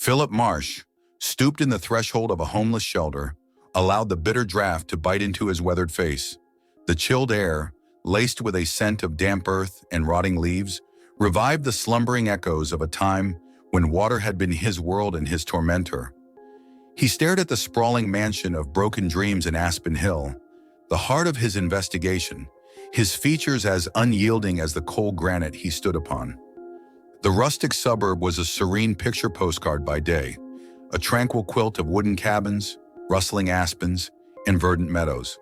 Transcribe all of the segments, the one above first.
Philip Marsh, stooped in the threshold of a homeless shelter, allowed the bitter draft to bite into his weathered face. The chilled air, laced with a scent of damp earth and rotting leaves, revived the slumbering echoes of a time when water had been his world and his tormentor. He stared at the sprawling mansion of broken dreams in Aspen Hill, the heart of his investigation, his features as unyielding as the cold granite he stood upon. The rustic suburb was a serene picture postcard by day, a tranquil quilt of wooden cabins, rustling aspens, and verdant meadows.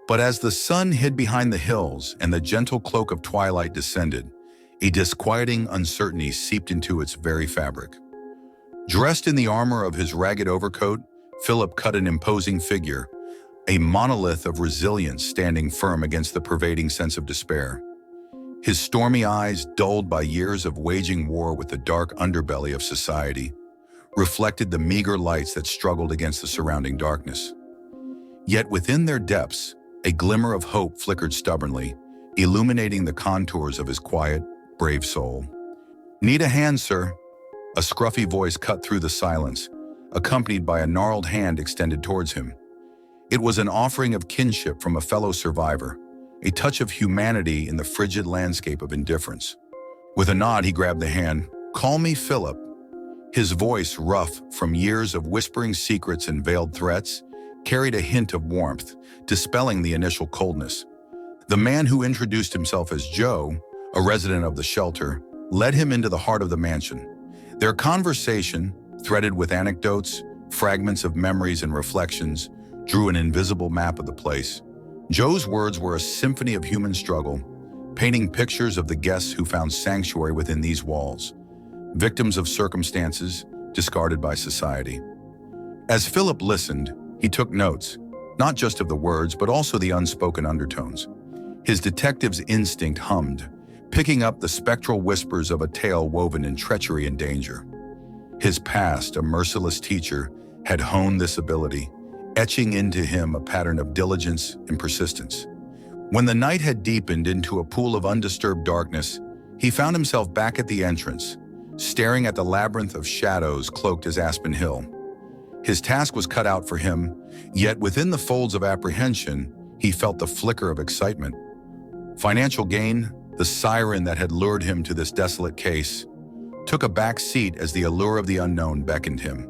But as the sun hid behind the hills and the gentle cloak of twilight descended, a disquieting uncertainty seeped into its very fabric. Dressed in the armor of his ragged overcoat, Philip cut an imposing figure, a monolith of resilience standing firm against the pervading sense of despair. His stormy eyes, dulled by years of waging war with the dark underbelly of society, reflected the meager lights that struggled against the surrounding darkness. Yet within their depths, a glimmer of hope flickered stubbornly, illuminating the contours of his quiet, brave soul. "Need a hand, sir?" A scruffy voice cut through the silence, accompanied by a gnarled hand extended towards him. It was an offering of kinship from a fellow survivor, a touch of humanity in the frigid landscape of indifference. With a nod, he grabbed the hand. "Call me Philip." His voice, rough from years of whispering secrets and veiled threats, carried a hint of warmth, dispelling the initial coldness. The man who introduced himself as Joe, a resident of the shelter, led him into the heart of the mansion. Their conversation, threaded with anecdotes, fragments of memories and reflections, drew an invisible map of the place. Joe's words were a symphony of human struggle, painting pictures of the guests who found sanctuary within these walls, victims of circumstances discarded by society. As Philip listened, he took notes, not just of the words, but also the unspoken undertones. His detective's instinct hummed, picking up the spectral whispers of a tale woven in treachery and danger. His past, a merciless teacher, had honed this ability, etching into him a pattern of diligence and persistence. When the night had deepened into a pool of undisturbed darkness, he found himself back at the entrance, staring at the labyrinth of shadows cloaked as Aspen Hill. His task was cut out for him, yet within the folds of apprehension, he felt the flicker of excitement. Financial gain, the siren that had lured him to this desolate case, took a back seat as the allure of the unknown beckoned him.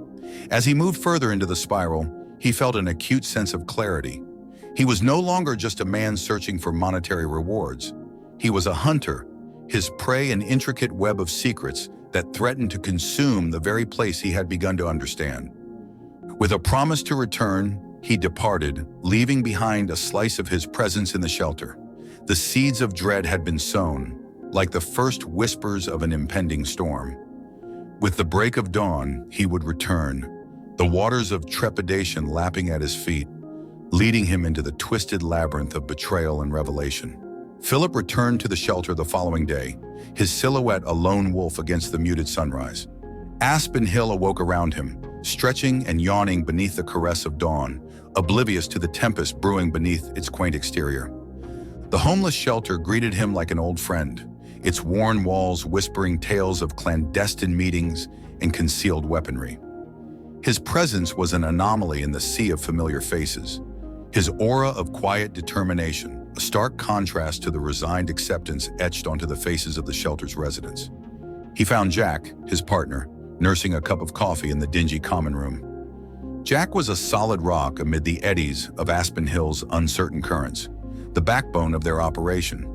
As he moved further into the spiral, he felt an acute sense of clarity. He was no longer just a man searching for monetary rewards. He was a hunter, his prey an intricate web of secrets that threatened to consume the very place he had begun to understand. With a promise to return, he departed, leaving behind a slice of his presence in the shelter. The seeds of dread had been sown, like the first whispers of an impending storm. With the break of dawn, he would return, the waters of trepidation lapping at his feet, leading him into the twisted labyrinth of betrayal and revelation. Philip returned to the shelter the following day, his silhouette a lone wolf against the muted sunrise. Aspen Hill awoke around him, stretching and yawning beneath the caress of dawn, oblivious to the tempest brewing beneath its quaint exterior. The homeless shelter greeted him like an old friend, its worn walls whispering tales of clandestine meetings and concealed weaponry. His presence was an anomaly in the sea of familiar faces, his aura of quiet determination, a stark contrast to the resigned acceptance etched onto the faces of the shelter's residents. He found Jack, his partner, nursing a cup of coffee in the dingy common room. Jack was a solid rock amid the eddies of Aspen Hill's uncertain currents, the backbone of their operation.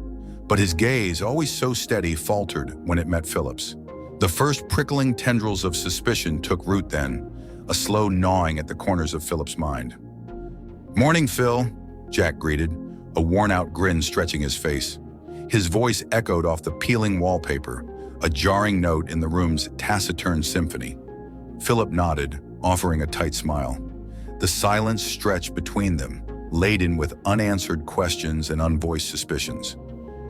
But his gaze, always so steady, faltered when it met Philip's. The first prickling tendrils of suspicion took root then, a slow gnawing at the corners of Philip's mind. "Morning, Phil," Jack greeted, a worn-out grin stretching his face. His voice echoed off the peeling wallpaper, a jarring note in the room's taciturn symphony. Philip nodded, offering a tight smile. The silence stretched between them, laden with unanswered questions and unvoiced suspicions.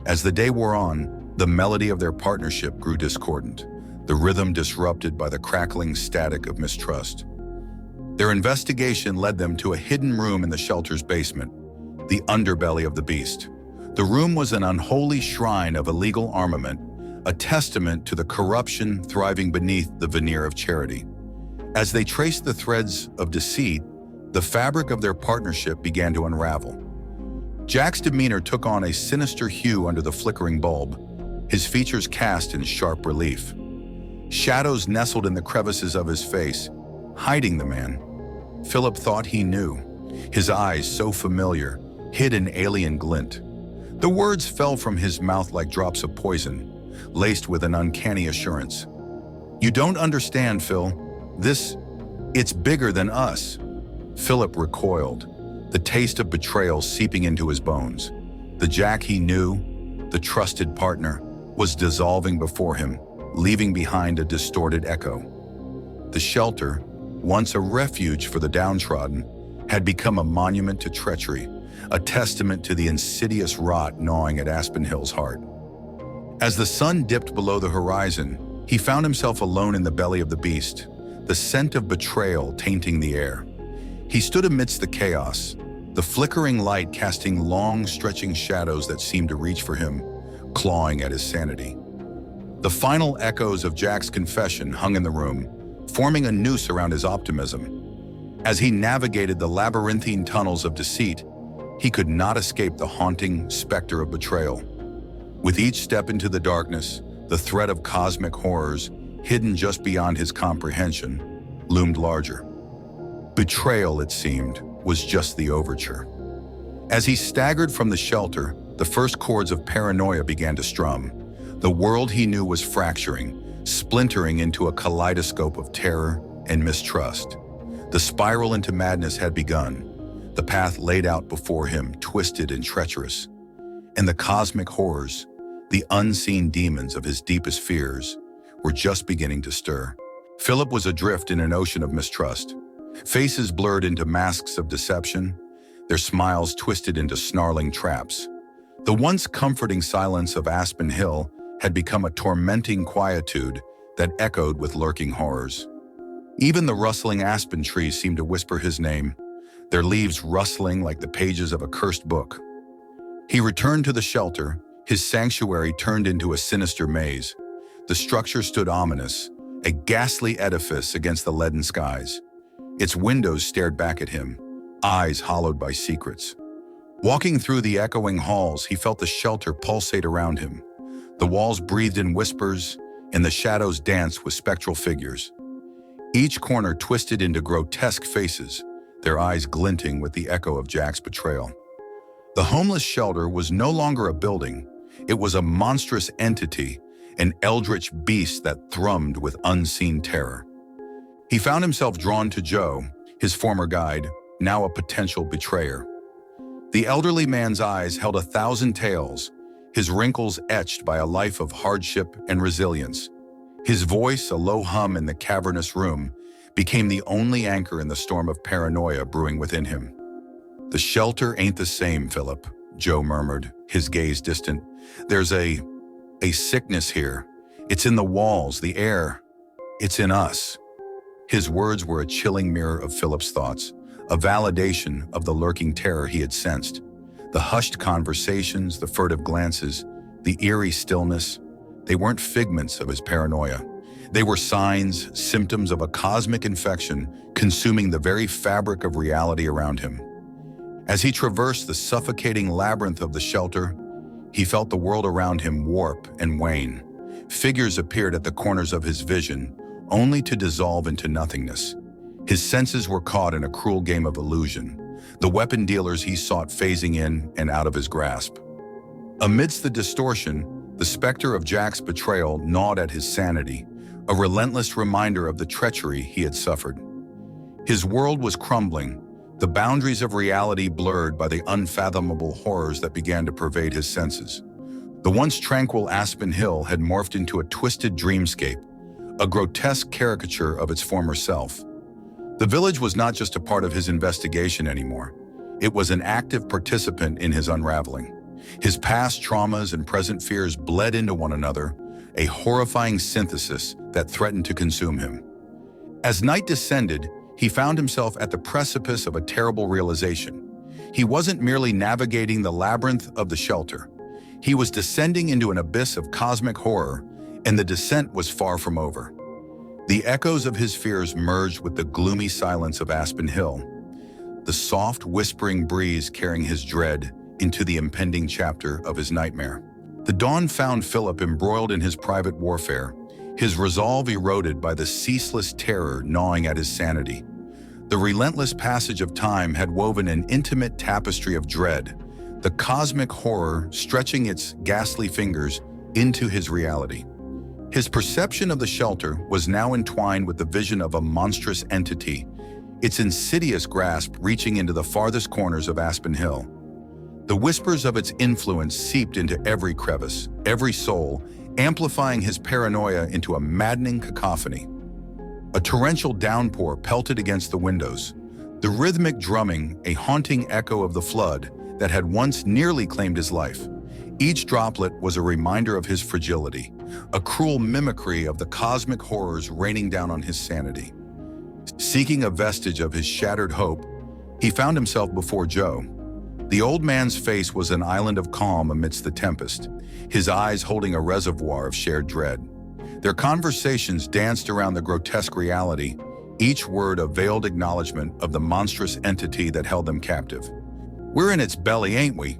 As the day wore on, the melody of their partnership grew discordant, the rhythm disrupted by the crackling static of mistrust. Their investigation led them to a hidden room in the shelter's basement, the underbelly of the beast. The room was an unholy shrine of illegal armament, a testament to the corruption thriving beneath the veneer of charity. As they traced the threads of deceit, the fabric of their partnership began to unravel. Jack's demeanor took on a sinister hue under the flickering bulb, his features cast in sharp relief. Shadows nestled in the crevices of his face, hiding the man. Philip thought he knew. His eyes, so familiar, hid an alien glint. The words fell from his mouth like drops of poison, laced with an uncanny assurance. "You don't understand, Phil. It's bigger than us." Philip recoiled, the taste of betrayal seeping into his bones. The Jack he knew, the trusted partner, was dissolving before him, leaving behind a distorted echo. The shelter, once a refuge for the downtrodden, had become a monument to treachery, a testament to the insidious rot gnawing at Aspen Hill's heart. As the sun dipped below the horizon, he found himself alone in the belly of the beast, the scent of betrayal tainting the air. He stood amidst the chaos, the flickering light casting long, stretching shadows that seemed to reach for him, clawing at his sanity. The final echoes of Jack's confession hung in the room, forming a noose around his optimism. As he navigated the labyrinthine tunnels of deceit, he could not escape the haunting specter of betrayal. With each step into the darkness, the threat of cosmic horrors, hidden just beyond his comprehension, loomed larger. Betrayal, it seemed, was just the overture. As he staggered from the shelter, the first chords of paranoia began to strum. The world he knew was fracturing, splintering into a kaleidoscope of terror and mistrust. The spiral into madness had begun, the path laid out before him twisted and treacherous. And the cosmic horrors, the unseen demons of his deepest fears, were just beginning to stir. Philip was adrift in an ocean of mistrust. Faces blurred into masks of deception, their smiles twisted into snarling traps. The once comforting silence of Aspen Hill had become a tormenting quietude that echoed with lurking horrors. Even the rustling aspen trees seemed to whisper his name, their leaves rustling like the pages of a cursed book. He returned to the shelter, his sanctuary turned into a sinister maze. The structure stood ominous, a ghastly edifice against the leaden skies. Its windows stared back at him, eyes hollowed by secrets. Walking through the echoing halls, he felt the shelter pulsate around him. The walls breathed in whispers, and the shadows danced with spectral figures. Each corner twisted into grotesque faces, their eyes glinting with the echo of Jack's betrayal. The homeless shelter was no longer a building. It was a monstrous entity, an eldritch beast that thrummed with unseen terror. He found himself drawn to Joe, his former guide, now a potential betrayer. The elderly man's eyes held 1,000 tales, his wrinkles etched by a life of hardship and resilience. His voice, a low hum in the cavernous room, became the only anchor in the storm of paranoia brewing within him. "The shelter ain't the same, Philip," Joe murmured, his gaze distant. "There's a sickness here. It's in the walls, the air. It's in us." His words were a chilling mirror of Philip's thoughts, a validation of the lurking terror he had sensed. The hushed conversations, the furtive glances, the eerie stillness, they weren't figments of his paranoia. They were signs, symptoms of a cosmic infection consuming the very fabric of reality around him. As he traversed the suffocating labyrinth of the shelter, he felt the world around him warp and wane. Figures appeared at the corners of his vision, only to dissolve into nothingness. His senses were caught in a cruel game of illusion, the weapon dealers he sought phasing in and out of his grasp. Amidst the distortion, the specter of Jack's betrayal gnawed at his sanity, a relentless reminder of the treachery he had suffered. His world was crumbling, the boundaries of reality blurred by the unfathomable horrors that began to pervade his senses. The once tranquil Aspen Hill had morphed into a twisted dreamscape, a grotesque caricature of its former self. The village was not just a part of his investigation anymore. It was an active participant in his unraveling. His past traumas and present fears bled into one another, a horrifying synthesis that threatened to consume him. As night descended, he found himself at the precipice of a terrible realization. He wasn't merely navigating the labyrinth of the shelter. He was descending into an abyss of cosmic horror, and the descent was far from over. The echoes of his fears merged with the gloomy silence of Aspen Hill, the soft, whispering breeze carrying his dread into the impending chapter of his nightmare. The dawn found Philip embroiled in his private warfare, his resolve eroded by the ceaseless terror gnawing at his sanity. The relentless passage of time had woven an intimate tapestry of dread, the cosmic horror stretching its ghastly fingers into his reality. His perception of the shelter was now entwined with the vision of a monstrous entity, its insidious grasp reaching into the farthest corners of Aspen Hill. The whispers of its influence seeped into every crevice, every soul, amplifying his paranoia into a maddening cacophony. A torrential downpour pelted against the windows, the rhythmic drumming a haunting echo of the flood that had once nearly claimed his life. Each droplet was a reminder of his fragility, a cruel mimicry of the cosmic horrors raining down on his sanity. Seeking a vestige of his shattered hope, he found himself before Joe. The old man's face was an island of calm amidst the tempest, his eyes holding a reservoir of shared dread. Their conversations danced around the grotesque reality, each word a veiled acknowledgement of the monstrous entity that held them captive. "We're in its belly, ain't we?"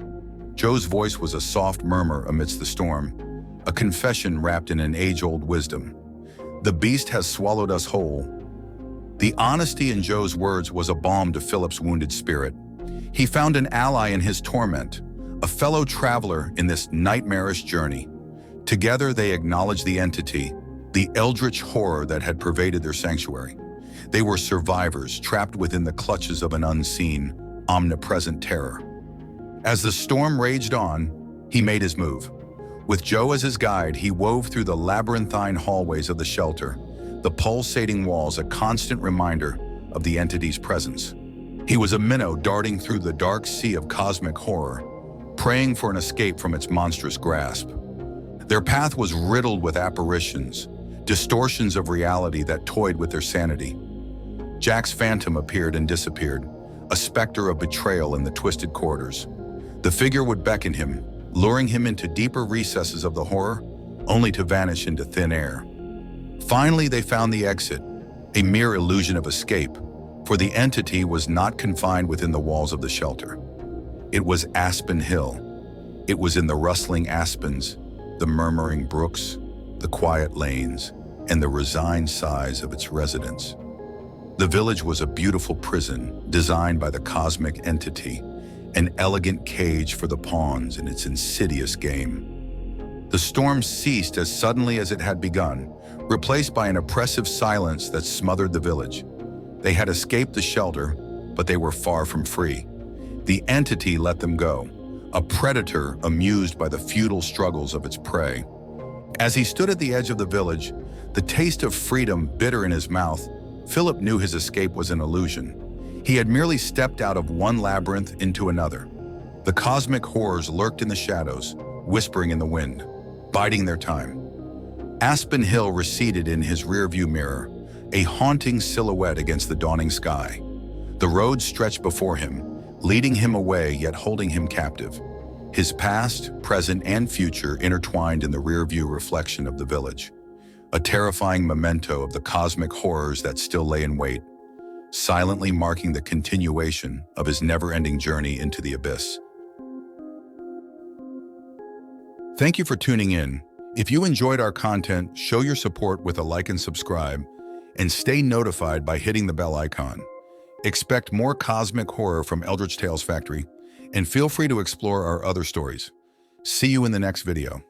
Joe's voice was a soft murmur amidst the storm, a confession wrapped in an age-old wisdom. "The beast has swallowed us whole." The honesty in Joe's words was a balm to Philip's wounded spirit. He found an ally in his torment, a fellow traveler in this nightmarish journey. Together they acknowledged the entity, the eldritch horror that had pervaded their sanctuary. They were survivors trapped within the clutches of an unseen, omnipresent terror. As the storm raged on, he made his move. With Joe as his guide, he wove through the labyrinthine hallways of the shelter, the pulsating walls a constant reminder of the entity's presence. He was a minnow darting through the dark sea of cosmic horror, praying for an escape from its monstrous grasp. Their path was riddled with apparitions, distortions of reality that toyed with their sanity. Jack's phantom appeared and disappeared, a specter of betrayal in the twisted corridors. The figure would beckon him, luring him into deeper recesses of the horror, only to vanish into thin air. Finally, they found the exit, a mere illusion of escape, for the entity was not confined within the walls of the shelter. It was Aspen Hill. It was in the rustling aspens, the murmuring brooks, the quiet lanes, and the resigned sighs of its residents. The village was a beautiful prison designed by the cosmic entity, an elegant cage for the pawns in its insidious game. The storm ceased as suddenly as it had begun, replaced by an oppressive silence that smothered the village. They had escaped the shelter, but they were far from free. The entity let them go, a predator amused by the futile struggles of its prey. As he stood at the edge of the village, the taste of freedom bitter in his mouth, Philip knew his escape was an illusion. He had merely stepped out of one labyrinth into another. The cosmic horrors lurked in the shadows, whispering in the wind, biding their time. Aspen Hill receded in his rearview mirror, a haunting silhouette against the dawning sky. The road stretched before him, leading him away yet holding him captive. His past, present, and future intertwined in the rearview reflection of the village, a terrifying memento of the cosmic horrors that still lay in wait, silently marking the continuation of his never-ending journey into the abyss. Thank you for tuning in. If you enjoyed our content, show your support with a like and subscribe, and stay notified by hitting the bell icon. Expect more cosmic horror from Eldritch Tales Factory, and feel free to explore our other stories. See you in the next video.